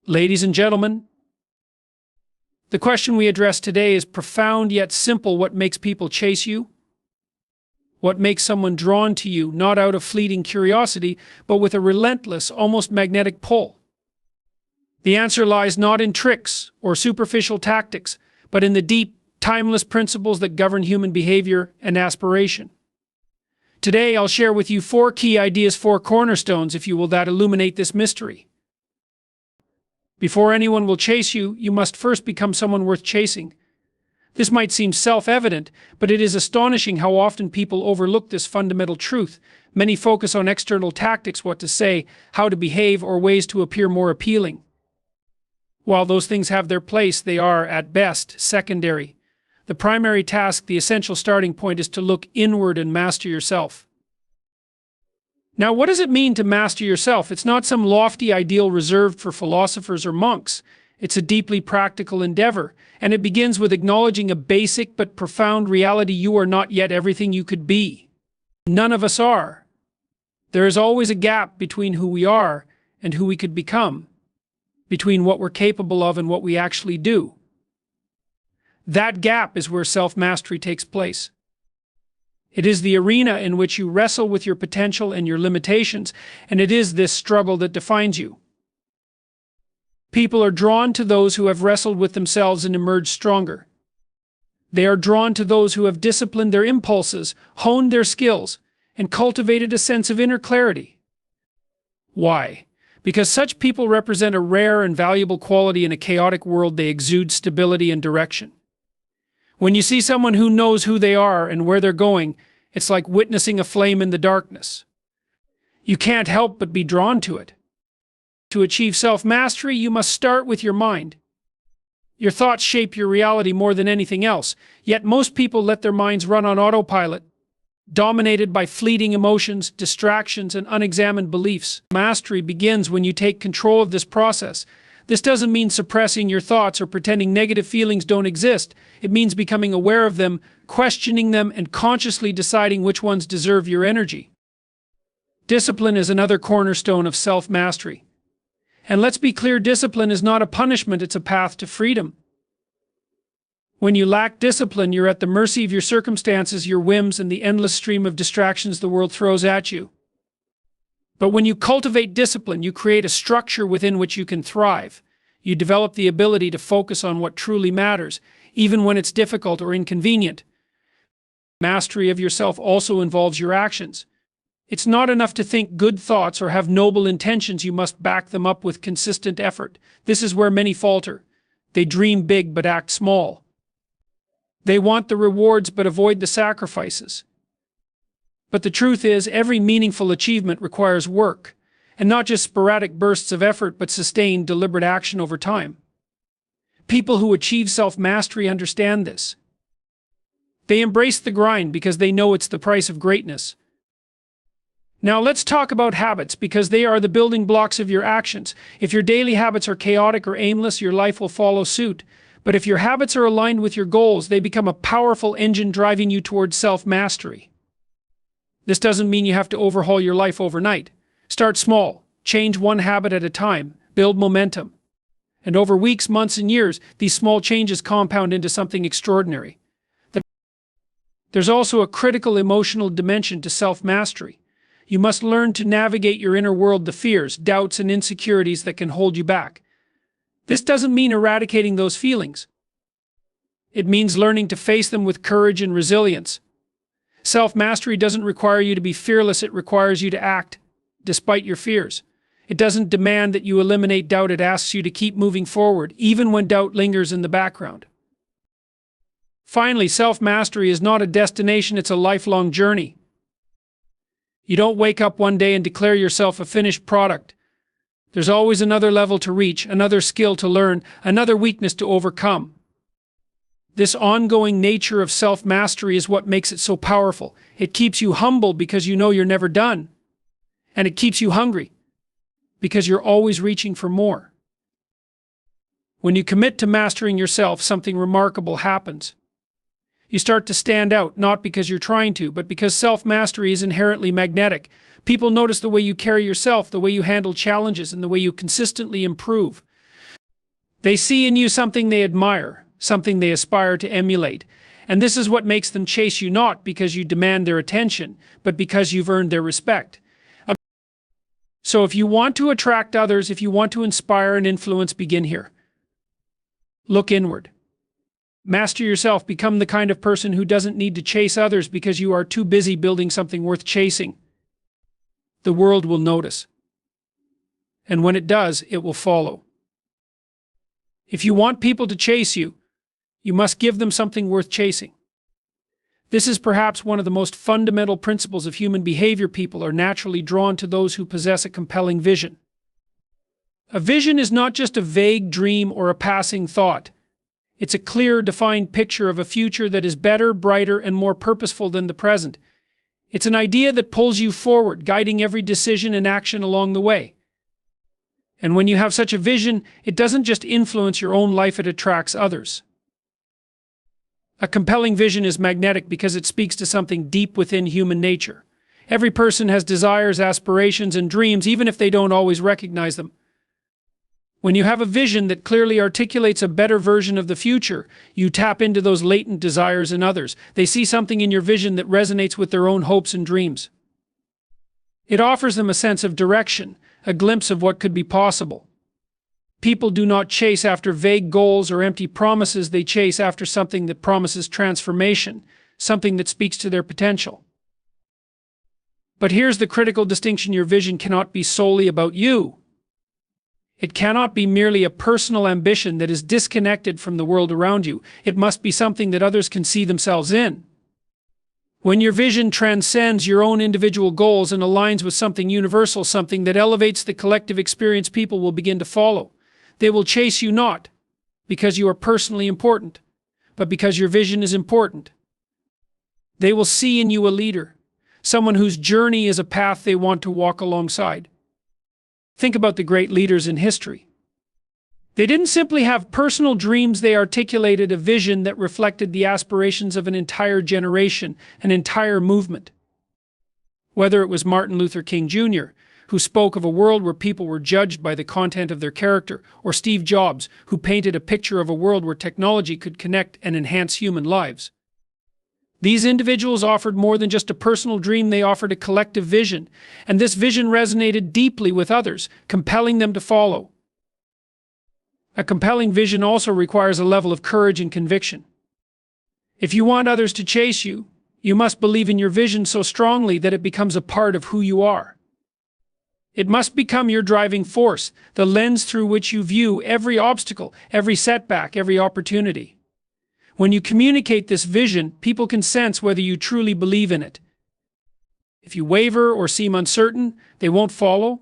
Ladies and gentlemen, the question we address today is profound yet simple. What makes people chase you? What makes someone drawn to you, not out of fleeting curiosity, but with a relentless, almost magnetic pull? The answer lies not in tricks or superficial tactics, but in the deep, timeless principles that govern human behavior and aspiration. Today, I'll share with you 4 key ideas, 4 cornerstones, if you will, that illuminate this mystery. Before anyone will chase you, you must first become someone worth chasing. This might seem self-evident, but it is astonishing how often people overlook this fundamental truth. Many focus on external tactics, what to say, how to behave, or ways to appear more appealing. While those things have their place, they are, at best, secondary. The primary task, the essential starting point, is to look inward and master yourself. Now, what does it mean to master yourself? It's not some lofty ideal reserved for philosophers or monks. It's a deeply practical endeavor, and it begins with acknowledging a basic but profound reality: you are not yet everything you could be. None of us are. There is always a gap between who we are and who we could become, between what we're capable of and what we actually do. That gap is where self-mastery takes place. It is the arena in which you wrestle with your potential and your limitations, and it is this struggle that defines you. People are drawn to those who have wrestled with themselves and emerged stronger. They are drawn to those who have disciplined their impulses, honed their skills, and cultivated a sense of inner clarity. Why? Because such people represent a rare and valuable quality in a chaotic world. They exude stability and direction. When you see someone who knows who they are and where they're going, it's like witnessing a flame in the darkness. You can't help but be drawn to it. To achieve self-mastery, you must start with your mind. Your thoughts shape your reality more than anything else, yet most people let their minds run on autopilot, dominated by fleeting emotions, distractions, and unexamined beliefs. Mastery begins when you take control of this process. This doesn't mean suppressing your thoughts or pretending negative feelings don't exist. It means becoming aware of them, questioning them, and consciously deciding which ones deserve your energy. Discipline is another cornerstone of self-mastery. And let's be clear, discipline is not a punishment, it's a path to freedom. When you lack discipline, you're at the mercy of your circumstances, your whims, and the endless stream of distractions the world throws at you. But when you cultivate discipline, you create a structure within which you can thrive. You develop the ability to focus on what truly matters, even when it's difficult or inconvenient. Mastery of yourself also involves your actions. It's not enough to think good thoughts or have noble intentions. You must back them up with consistent effort. This is where many falter. They dream big but act small. They want the rewards but avoid the sacrifices. But the truth is, every meaningful achievement requires work, and not just sporadic bursts of effort, but sustained, deliberate action over time. People who achieve self-mastery understand this. They embrace the grind because they know it's the price of greatness. Now let's talk about habits, because they are the building blocks of your actions. If your daily habits are chaotic or aimless, your life will follow suit. But if your habits are aligned with your goals, they become a powerful engine driving you towards self-mastery. This doesn't mean you have to overhaul your life overnight. Start small, change one habit at a time, build momentum. And over weeks, months, and years, these small changes compound into something extraordinary. There's also a critical emotional dimension to self-mastery. You must learn to navigate your inner world, the fears, doubts, and insecurities that can hold you back. This doesn't mean eradicating those feelings. It means learning to face them with courage and resilience. Self-mastery doesn't require you to be fearless, it requires you to act despite your fears. It doesn't demand that you eliminate doubt, it asks you to keep moving forward, even when doubt lingers in the background. Finally, self-mastery is not a destination, it's a lifelong journey. You don't wake up one day and declare yourself a finished product. There's always another level to reach, another skill to learn, another weakness to overcome. This ongoing nature of self-mastery is what makes it so powerful. It keeps you humble because you know you're never done. And it keeps you hungry because you're always reaching for more. When you commit to mastering yourself, something remarkable happens. You start to stand out, not because you're trying to, but because self-mastery is inherently magnetic. People notice the way you carry yourself, the way you handle challenges, and the way you consistently improve. They see in you something they admire, something they aspire to emulate, and this is what makes them chase you, not because you demand their attention, but because you've earned their respect. So if you want to attract others, if you want to inspire and influence, begin here. Look inward. Master yourself. Become the kind of person who doesn't need to chase others because you are too busy building something worth chasing. The world will notice. And when it does, it will follow. If you want people to chase you, you must give them something worth chasing. This is perhaps one of the most fundamental principles of human behavior. People are naturally drawn to those who possess a compelling vision. A vision is not just a vague dream or a passing thought. It's a clear, defined picture of a future that is better, brighter, and more purposeful than the present. It's an idea that pulls you forward, guiding every decision and action along the way. And when you have such a vision, it doesn't just influence your own life, it attracts others. A compelling vision is magnetic because it speaks to something deep within human nature. Every person has desires, aspirations, and dreams, even if they don't always recognize them. When you have a vision that clearly articulates a better version of the future, you tap into those latent desires in others. They see something in your vision that resonates with their own hopes and dreams. It offers them a sense of direction, a glimpse of what could be possible. People do not chase after vague goals or empty promises. They chase after something that promises transformation, something that speaks to their potential. But here's the critical distinction: your vision cannot be solely about you. It cannot be merely a personal ambition that is disconnected from the world around you. It must be something that others can see themselves in. When your vision transcends your own individual goals and aligns with something universal, something that elevates the collective experience, people will begin to follow. They will chase you not because you are personally important, but because your vision is important. They will see in you a leader, someone whose journey is a path they want to walk alongside. Think about the great leaders in history. They didn't simply have personal dreams, they articulated a vision that reflected the aspirations of an entire generation, an entire movement. Whether it was Martin Luther King Jr., who spoke of a world where people were judged by the content of their character, or Steve Jobs, who painted a picture of a world where technology could connect and enhance human lives. These individuals offered more than just a personal dream, they offered a collective vision, and this vision resonated deeply with others, compelling them to follow. A compelling vision also requires a level of courage and conviction. If you want others to chase you, you must believe in your vision so strongly that it becomes a part of who you are. It must become your driving force, the lens through which you view every obstacle, every setback, every opportunity. When you communicate this vision, people can sense whether you truly believe in it. If you waver or seem uncertain, they won't follow.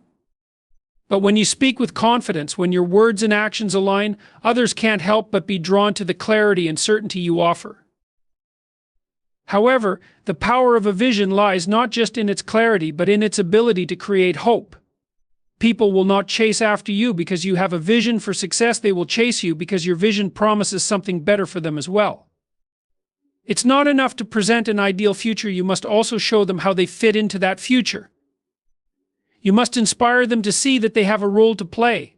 But when you speak with confidence, when your words and actions align, others can't help but be drawn to the clarity and certainty you offer. However, the power of a vision lies not just in its clarity, but in its ability to create hope. People will not chase after you because you have a vision for success. They will chase you because your vision promises something better for them as well. It's not enough to present an ideal future, you must also show them how they fit into that future. You must inspire them to see that they have a role to play,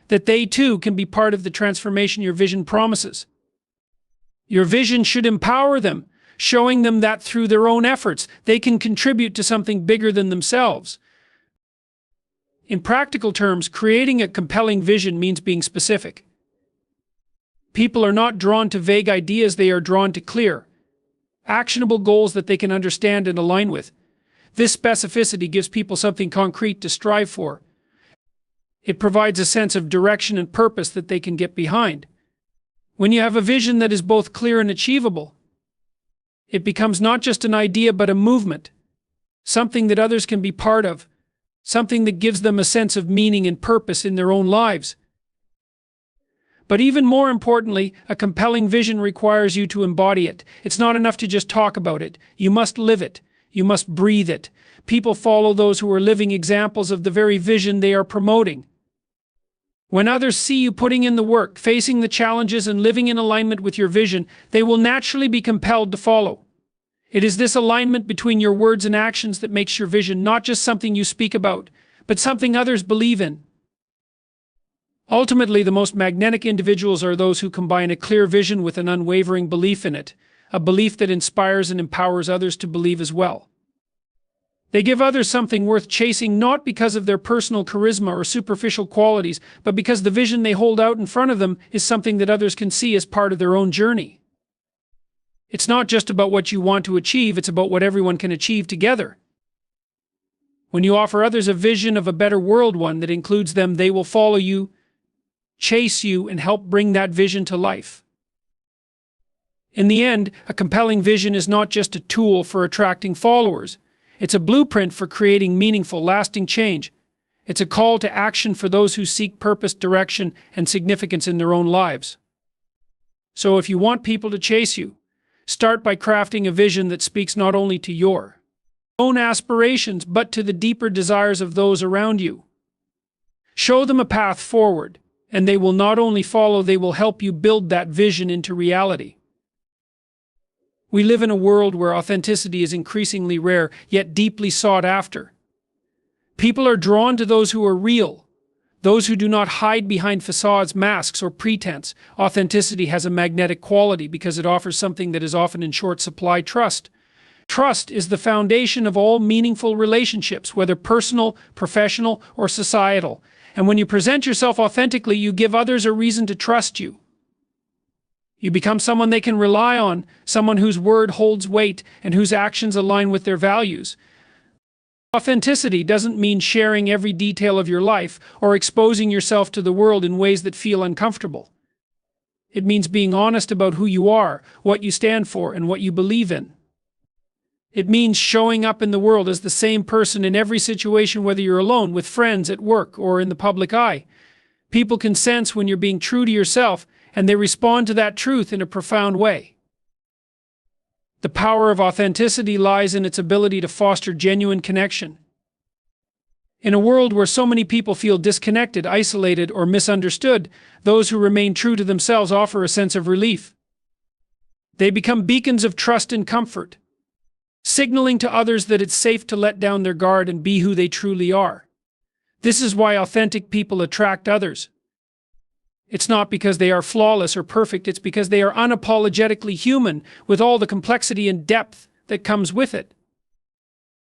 that they too can be part of the transformation your vision promises. Your vision should empower them, showing them that through their own efforts, they can contribute to something bigger than themselves. In practical terms, creating a compelling vision means being specific. People are not drawn to vague ideas, they are drawn to clear, actionable goals that they can understand and align with. This specificity gives people something concrete to strive for. It provides a sense of direction and purpose that they can get behind. When you have a vision that is both clear and achievable, it becomes not just an idea but a movement, something that others can be part of, something that gives them a sense of meaning and purpose in their own lives. But even more importantly, a compelling vision requires you to embody it. It's not enough to just talk about it. You must live it. You must breathe it. People follow those who are living examples of the very vision they are promoting. When others see you putting in the work, facing the challenges, and living in alignment with your vision, they will naturally be compelled to follow. It is this alignment between your words and actions that makes your vision not just something you speak about, but something others believe in. Ultimately, the most magnetic individuals are those who combine a clear vision with an unwavering belief in it, a belief that inspires and empowers others to believe as well. They give others something worth chasing not because of their personal charisma or superficial qualities, but because the vision they hold out in front of them is something that others can see as part of their own journey. It's not just about what you want to achieve, it's about what everyone can achieve together. When you offer others a vision of a better world, one that includes them, they will follow you, chase you, and help bring that vision to life. In the end, a compelling vision is not just a tool for attracting followers. It's a blueprint for creating meaningful, lasting change. It's a call to action for those who seek purpose, direction, and significance in their own lives. So if you want people to chase you, start by crafting a vision that speaks not only to your own aspirations, but to the deeper desires of those around you. Show them a path forward, and they will not only follow, they will help you build that vision into reality. We live in a world where authenticity is increasingly rare, yet deeply sought after. People are drawn to those who are real, those who do not hide behind facades, masks, or pretense. Authenticity has a magnetic quality because it offers something that is often in short supply: trust. Trust is the foundation of all meaningful relationships, whether personal, professional, or societal. And when you present yourself authentically, you give others a reason to trust you. You become someone they can rely on, someone whose word holds weight and whose actions align with their values. Authenticity doesn't mean sharing every detail of your life or exposing yourself to the world in ways that feel uncomfortable. It means being honest about who you are, what you stand for, and what you believe in. It means showing up in the world as the same person in every situation, whether you're alone, with friends, at work, or in the public eye. People can sense when you're being true to yourself, and they respond to that truth in a profound way. The power of authenticity lies in its ability to foster genuine connection. In a world where so many people feel disconnected, isolated, or misunderstood, those who remain true to themselves offer a sense of relief. They become beacons of trust and comfort, signaling to others that it's safe to let down their guard and be who they truly are. This is why authentic people attract others. It's not because they are flawless or perfect, it's because they are unapologetically human, with all the complexity and depth that comes with it.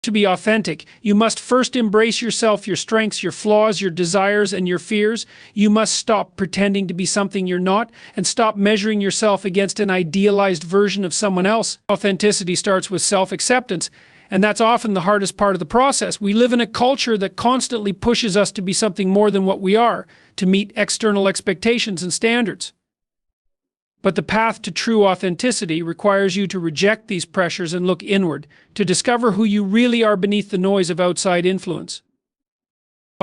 To be authentic, you must first embrace yourself, your strengths, your flaws, your desires, and your fears. You must stop pretending to be something you're not, and stop measuring yourself against an idealized version of someone else. Authenticity starts with self-acceptance, and that's often the hardest part of the process. We live in a culture that constantly pushes us to be something more than what we are, to meet external expectations and standards. But the path to true authenticity requires you to reject these pressures and look inward, to discover who you really are beneath the noise of outside influence.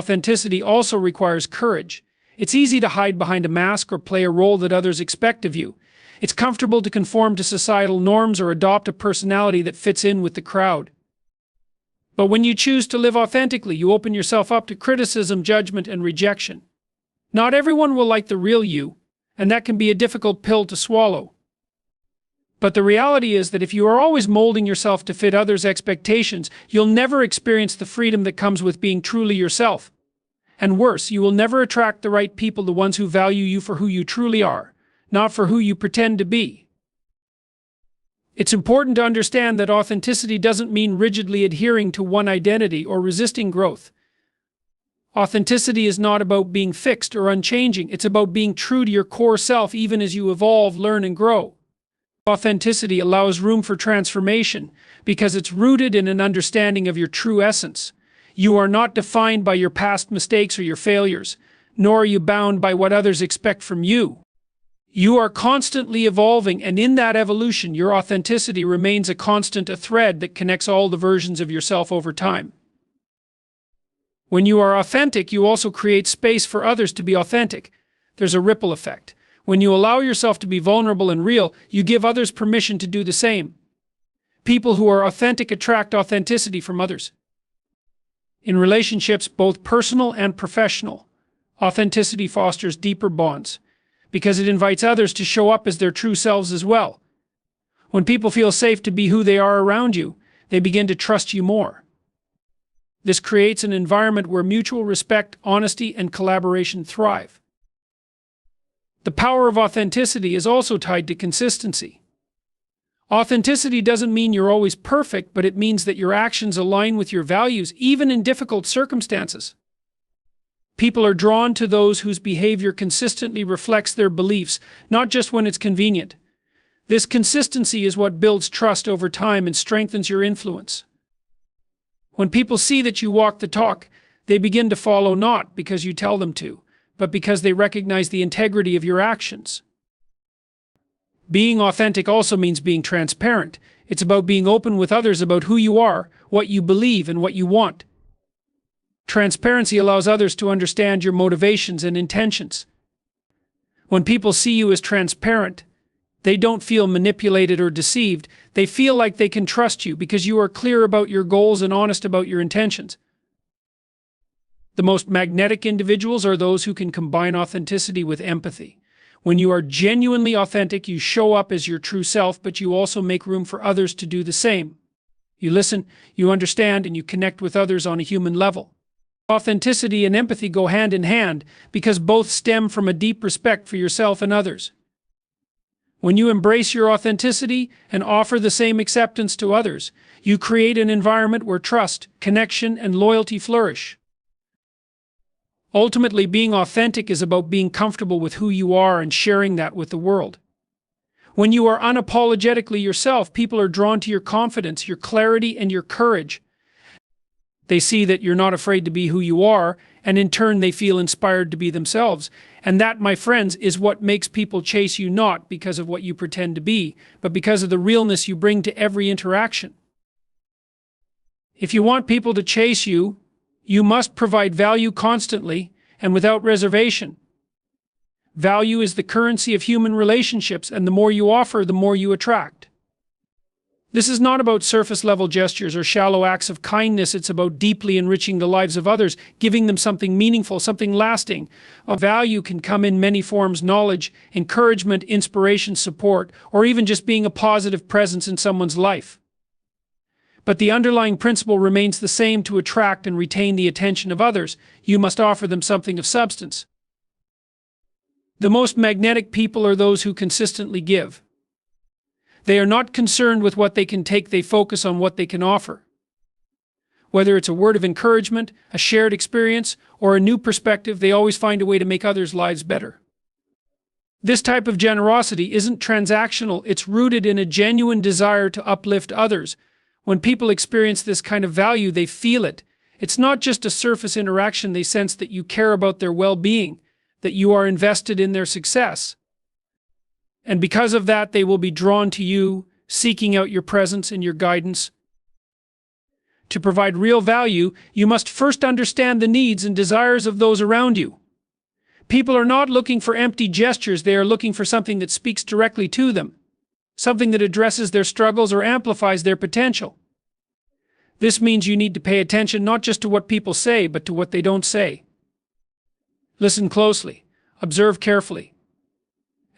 Authenticity also requires courage. It's easy to hide behind a mask or play a role that others expect of you. It's comfortable to conform to societal norms or adopt a personality that fits in with the crowd. But when you choose to live authentically, you open yourself up to criticism, judgment, and rejection. Not everyone will like the real you, and that can be a difficult pill to swallow. But the reality is that if you are always molding yourself to fit others' expectations, you'll never experience the freedom that comes with being truly yourself. And worse, you will never attract the right people, the ones who value you for who you truly are, not for who you pretend to be. It's important to understand that authenticity doesn't mean rigidly adhering to one identity or resisting growth. Authenticity is not about being fixed or unchanging. It's about being true to your core self even as you evolve, learn, and grow. Authenticity allows room for transformation because it's rooted in an understanding of your true essence. You are not defined by your past mistakes or your failures, nor are you bound by what others expect from you. You are constantly evolving, and in that evolution, your authenticity remains a constant, a thread that connects all the versions of yourself over time. When you are authentic, you also create space for others to be authentic. There's a ripple effect. When you allow yourself to be vulnerable and real, you give others permission to do the same. People who are authentic attract authenticity from others. In relationships, both personal and professional, authenticity fosters deeper bonds because it invites others to show up as their true selves as well. When people feel safe to be who they are around you, they begin to trust you more. This creates an environment where mutual respect, honesty, and collaboration thrive. The power of authenticity is also tied to consistency. Authenticity doesn't mean you're always perfect, but it means that your actions align with your values, even in difficult circumstances. People are drawn to those whose behavior consistently reflects their beliefs, not just when it's convenient. This consistency is what builds trust over time and strengthens your influence. When people see that you walk the talk, they begin to follow not because you tell them to, but because they recognize the integrity of your actions. Being authentic also means being transparent. It's about being open with others about who you are, what you believe, and what you want. Transparency allows others to understand your motivations and intentions. When people see you as transparent, they don't feel manipulated or deceived. They feel like they can trust you because you are clear about your goals and honest about your intentions. The most magnetic individuals are those who can combine authenticity with empathy. When you are genuinely authentic, you show up as your true self, but you also make room for others to do the same. You listen, you understand, and you connect with others on a human level. Authenticity and empathy go hand in hand because both stem from a deep respect for yourself and others. When you embrace your authenticity and offer the same acceptance to others, you create an environment where trust, connection, and loyalty flourish. Ultimately, being authentic is about being comfortable with who you are and sharing that with the world. When you are unapologetically yourself, people are drawn to your confidence, your clarity, and your courage. They see that you're not afraid to be who you are, and in turn they feel inspired to be themselves. And that, my friends, is what makes people chase you, not because of what you pretend to be, but because of the realness you bring to every interaction. If you want people to chase you, you must provide value constantly and without reservation. Value is the currency of human relationships, and the more you offer, the more you attract. This is not about surface-level gestures or shallow acts of kindness. It's about deeply enriching the lives of others, giving them something meaningful, something lasting. Value can come in many forms: knowledge, encouragement, inspiration, support, or even just being a positive presence in someone's life. But the underlying principle remains the same: to attract and retain the attention of others, you must offer them something of substance. The most magnetic people are those who consistently give. They are not concerned with what they can take, they focus on what they can offer. Whether it's a word of encouragement, a shared experience, or a new perspective, they always find a way to make others' lives better. This type of generosity isn't transactional, it's rooted in a genuine desire to uplift others. When people experience this kind of value, they feel it. It's not just a surface interaction, they sense that you care about their well-being, that you are invested in their success. And because of that, they will be drawn to you, seeking out your presence and your guidance. To provide real value, you must first understand the needs and desires of those around you. People are not looking for empty gestures, they are looking for something that speaks directly to them, something that addresses their struggles or amplifies their potential. This means you need to pay attention not just to what people say, but to what they don't say. Listen closely, observe carefully,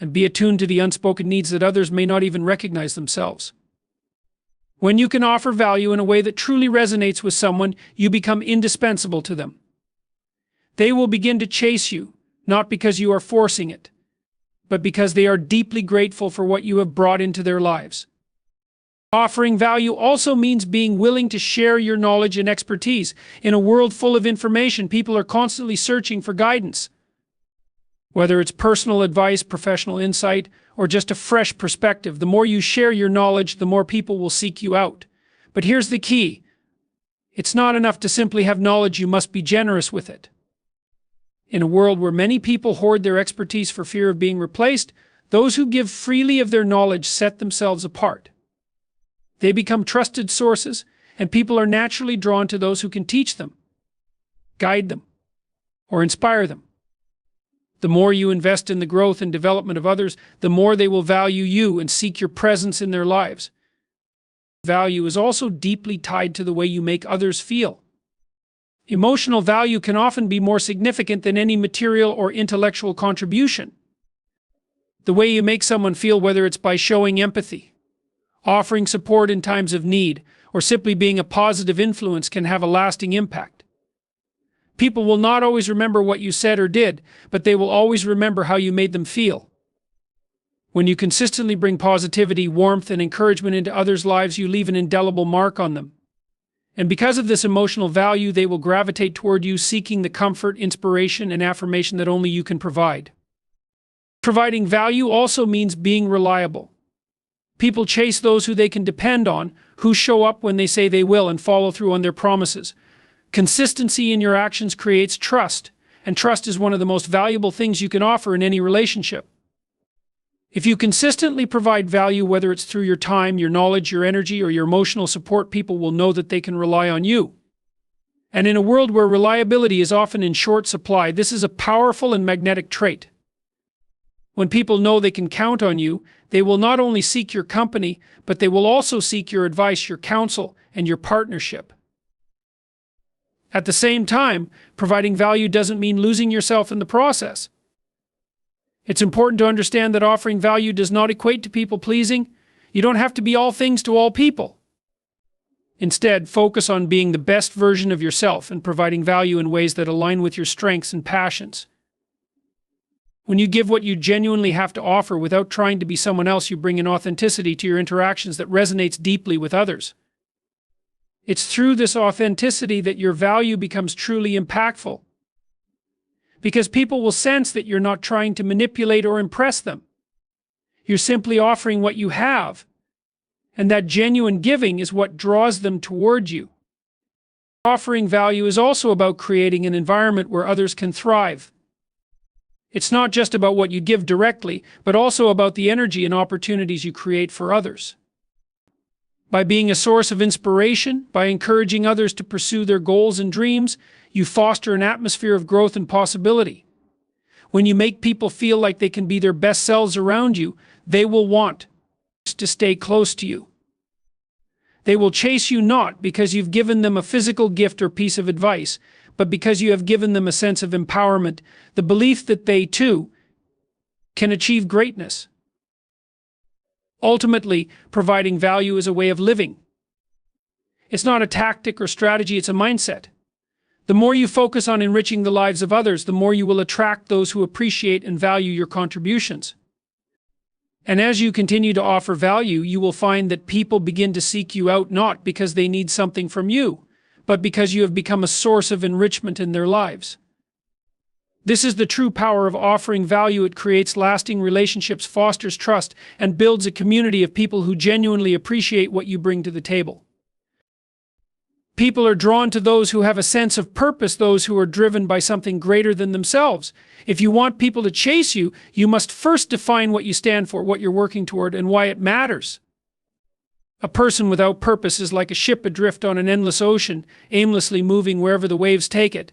and be attuned to the unspoken needs that others may not even recognize themselves. When you can offer value in a way that truly resonates with someone, you become indispensable to them. They will begin to chase you, not because you are forcing it, but because they are deeply grateful for what you have brought into their lives. Offering value also means being willing to share your knowledge and expertise. In a world full of information, people are constantly searching for guidance. Whether it's personal advice, professional insight, or just a fresh perspective, the more you share your knowledge, the more people will seek you out. But here's the key. It's not enough to simply have knowledge, you must be generous with it. In a world where many people hoard their expertise for fear of being replaced, those who give freely of their knowledge set themselves apart. They become trusted sources, and people are naturally drawn to those who can teach them, guide them, or inspire them. The more you invest in the growth and development of others, the more they will value you and seek your presence in their lives. Value is also deeply tied to the way you make others feel. Emotional value can often be more significant than any material or intellectual contribution. The way you make someone feel, whether it's by showing empathy, offering support in times of need, or simply being a positive influence, can have a lasting impact. People will not always remember what you said or did, but they will always remember how you made them feel. When you consistently bring positivity, warmth, and encouragement into others' lives, you leave an indelible mark on them. And because of this emotional value, they will gravitate toward you, seeking the comfort, inspiration, and affirmation that only you can provide. Providing value also means being reliable. People chase those who they can depend on, who show up when they say they will and follow through on their promises. Consistency in your actions creates trust, and trust is one of the most valuable things you can offer in any relationship. If you consistently provide value, whether it's through your time, your knowledge, your energy, or your emotional support, people will know that they can rely on you. And in a world where reliability is often in short supply, this is a powerful and magnetic trait. When people know they can count on you, they will not only seek your company, but they will also seek your advice, your counsel, and your partnership. At the same time, providing value doesn't mean losing yourself in the process. It's important to understand that offering value does not equate to people-pleasing. You don't have to be all things to all people. Instead, focus on being the best version of yourself and providing value in ways that align with your strengths and passions. When you give what you genuinely have to offer without trying to be someone else, you bring an authenticity to your interactions that resonates deeply with others. It's through this authenticity that your value becomes truly impactful, because people will sense that you're not trying to manipulate or impress them. You're simply offering what you have, and that genuine giving is what draws them toward you. Offering value is also about creating an environment where others can thrive. It's not just about what you give directly, but also about the energy and opportunities you create for others. By being a source of inspiration, by encouraging others to pursue their goals and dreams, you foster an atmosphere of growth and possibility. When you make people feel like they can be their best selves around you, they will want to stay close to you. They will chase you not because you've given them a physical gift or piece of advice, but because you have given them a sense of empowerment, the belief that they, too, can achieve greatness. Ultimately, providing value is a way of living. It's not a tactic or strategy, it's a mindset. The more you focus on enriching the lives of others, the more you will attract those who appreciate and value your contributions. And as you continue to offer value, you will find that people begin to seek you out not because they need something from you, but because you have become a source of enrichment in their lives. This is the true power of offering value. It creates lasting relationships, fosters trust, and builds a community of people who genuinely appreciate what you bring to the table. People are drawn to those who have a sense of purpose, those who are driven by something greater than themselves. If you want people to chase you, you must first define what you stand for, what you're working toward, and why it matters. A person without purpose is like a ship adrift on an endless ocean, aimlessly moving wherever the waves take it.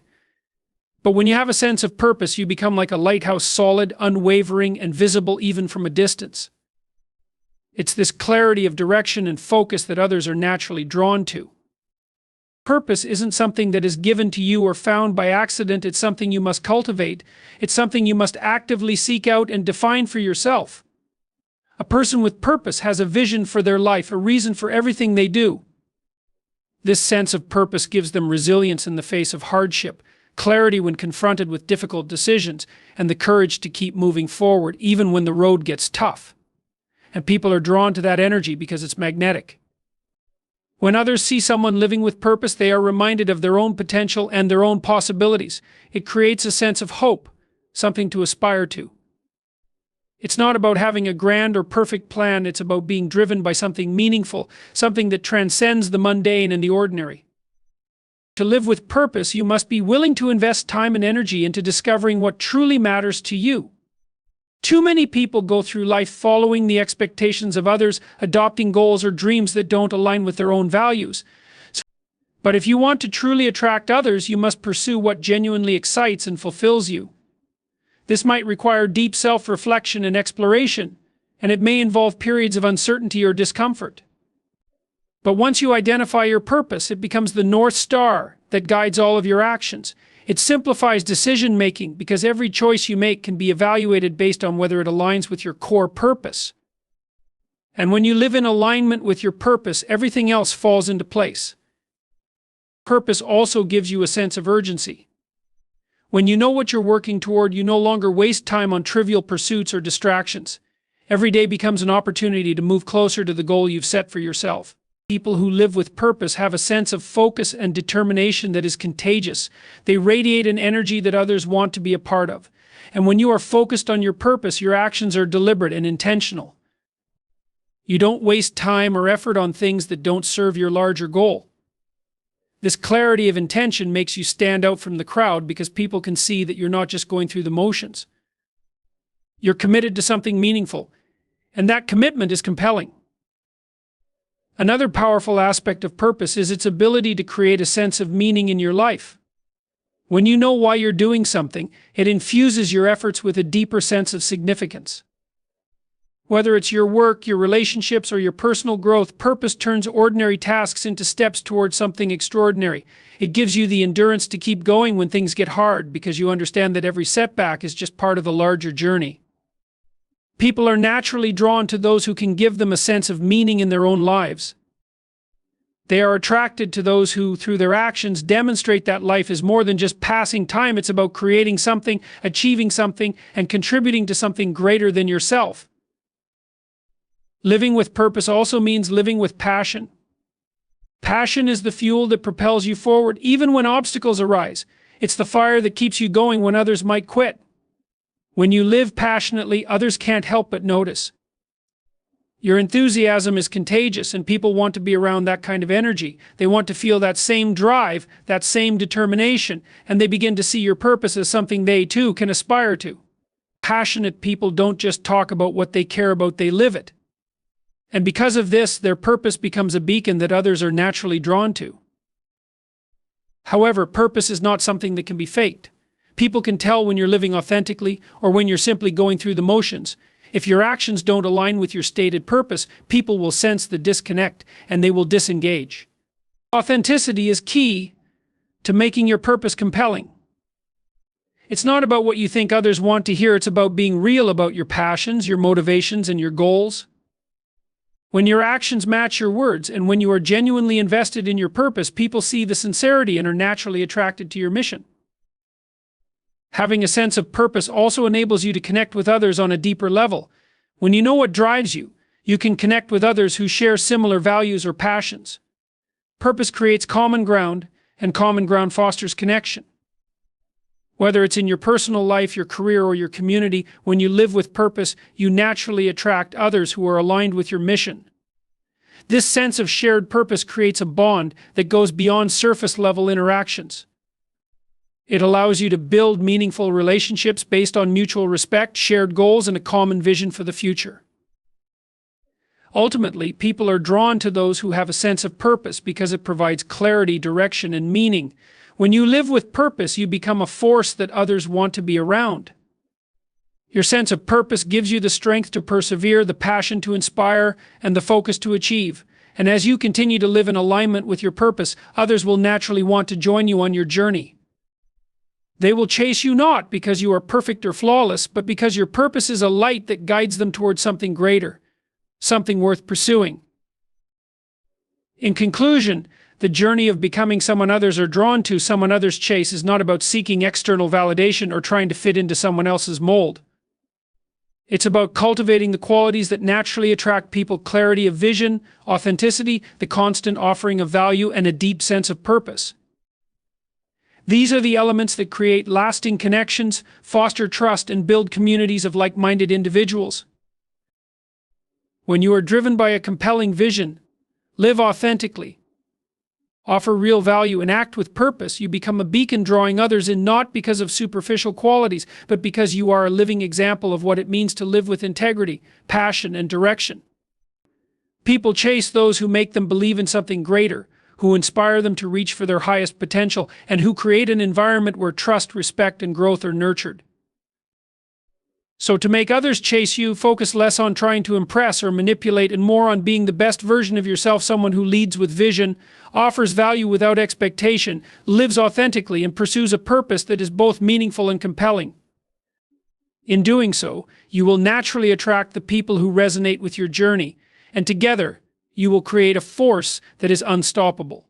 But when you have a sense of purpose, you become like a lighthouse, solid, unwavering, and visible even from a distance. It's this clarity of direction and focus that others are naturally drawn to. Purpose isn't something that is given to you or found by accident. It's something you must cultivate. It's something you must actively seek out and define for yourself. A person with purpose has a vision for their life, a reason for everything they do. This sense of purpose gives them resilience in the face of hardship, clarity when confronted with difficult decisions, and the courage to keep moving forward even when the road gets tough. And people are drawn to that energy because it's magnetic. When others see someone living with purpose, they are reminded of their own potential and their own possibilities. It creates a sense of hope, something to aspire to. It's not about having a grand or perfect plan. It's about being driven by something meaningful, something that transcends the mundane and the ordinary. To live with purpose, you must be willing to invest time and energy into discovering what truly matters to you. Too many people go through life following the expectations of others, adopting goals or dreams that don't align with their own values. But if you want to truly attract others, you must pursue what genuinely excites and fulfills you. This might require deep self-reflection and exploration, and it may involve periods of uncertainty or discomfort. But once you identify your purpose, it becomes the North Star that guides all of your actions. It simplifies decision-making because every choice you make can be evaluated based on whether it aligns with your core purpose. And when you live in alignment with your purpose, everything else falls into place. Purpose also gives you a sense of urgency. When you know what you're working toward, you no longer waste time on trivial pursuits or distractions. Every day becomes an opportunity to move closer to the goal you've set for yourself. People who live with purpose have a sense of focus and determination that is contagious. They radiate an energy that others want to be a part of. And when you are focused on your purpose, your actions are deliberate and intentional. You don't waste time or effort on things that don't serve your larger goal. This clarity of intention makes you stand out from the crowd because people can see that you're not just going through the motions. You're committed to something meaningful, and that commitment is compelling. Another powerful aspect of purpose is its ability to create a sense of meaning in your life. When you know why you're doing something, it infuses your efforts with a deeper sense of significance. Whether it's your work, your relationships, or your personal growth, purpose turns ordinary tasks into steps towards something extraordinary. It gives you the endurance to keep going when things get hard because you understand that every setback is just part of the larger journey. People are naturally drawn to those who can give them a sense of meaning in their own lives. They are attracted to those who, through their actions, demonstrate that life is more than just passing time. It's about creating something, achieving something, and contributing to something greater than yourself. Living with purpose also means living with passion. Passion is the fuel that propels you forward even when obstacles arise. It's the fire that keeps you going when others might quit. When you live passionately, others can't help but notice. Your enthusiasm is contagious, and people want to be around that kind of energy. They want to feel that same drive, that same determination, and they begin to see your purpose as something they too can aspire to. Passionate people don't just talk about what they care about, they live it. And because of this, their purpose becomes a beacon that others are naturally drawn to. However, purpose is not something that can be faked. People can tell when you're living authentically or when you're simply going through the motions. If your actions don't align with your stated purpose, people will sense the disconnect and they will disengage. Authenticity is key to making your purpose compelling. It's not about what you think others want to hear, it's about being real about your passions, your motivations, and your goals. When your actions match your words and when you are genuinely invested in your purpose, people see the sincerity and are naturally attracted to your mission. Having a sense of purpose also enables you to connect with others on a deeper level. When you know what drives you, you can connect with others who share similar values or passions. Purpose creates common ground, and common ground fosters connection. Whether it's in your personal life, your career, or your community, when you live with purpose, you naturally attract others who are aligned with your mission. This sense of shared purpose creates a bond that goes beyond surface-level interactions. It allows you to build meaningful relationships based on mutual respect, shared goals, and a common vision for the future. Ultimately, people are drawn to those who have a sense of purpose because it provides clarity, direction, and meaning. When you live with purpose, you become a force that others want to be around. Your sense of purpose gives you the strength to persevere, the passion to inspire, and the focus to achieve. And as you continue to live in alignment with your purpose, others will naturally want to join you on your journey. They will chase you not because you are perfect or flawless, but because your purpose is a light that guides them towards something greater, something worth pursuing. In conclusion, the journey of becoming someone others are drawn to, someone others chase, is not about seeking external validation or trying to fit into someone else's mold. It's about cultivating the qualities that naturally attract people: clarity of vision, authenticity, the constant offering of value, and a deep sense of purpose. These are the elements that create lasting connections, foster trust, and build communities of like-minded individuals. When you are driven by a compelling vision, live authentically, offer real value, and act with purpose, you become a beacon drawing others in, not because of superficial qualities, but because you are a living example of what it means to live with integrity, passion, and direction. People chase those who make them believe in something greater, who inspire them to reach for their highest potential, and who create an environment where trust, respect, and growth are nurtured. So to make others chase you, focus less on trying to impress or manipulate and more on being the best version of yourself, someone who leads with vision, offers value without expectation, lives authentically, and pursues a purpose that is both meaningful and compelling. In doing so, you will naturally attract the people who resonate with your journey, and together, you will create a force that is unstoppable.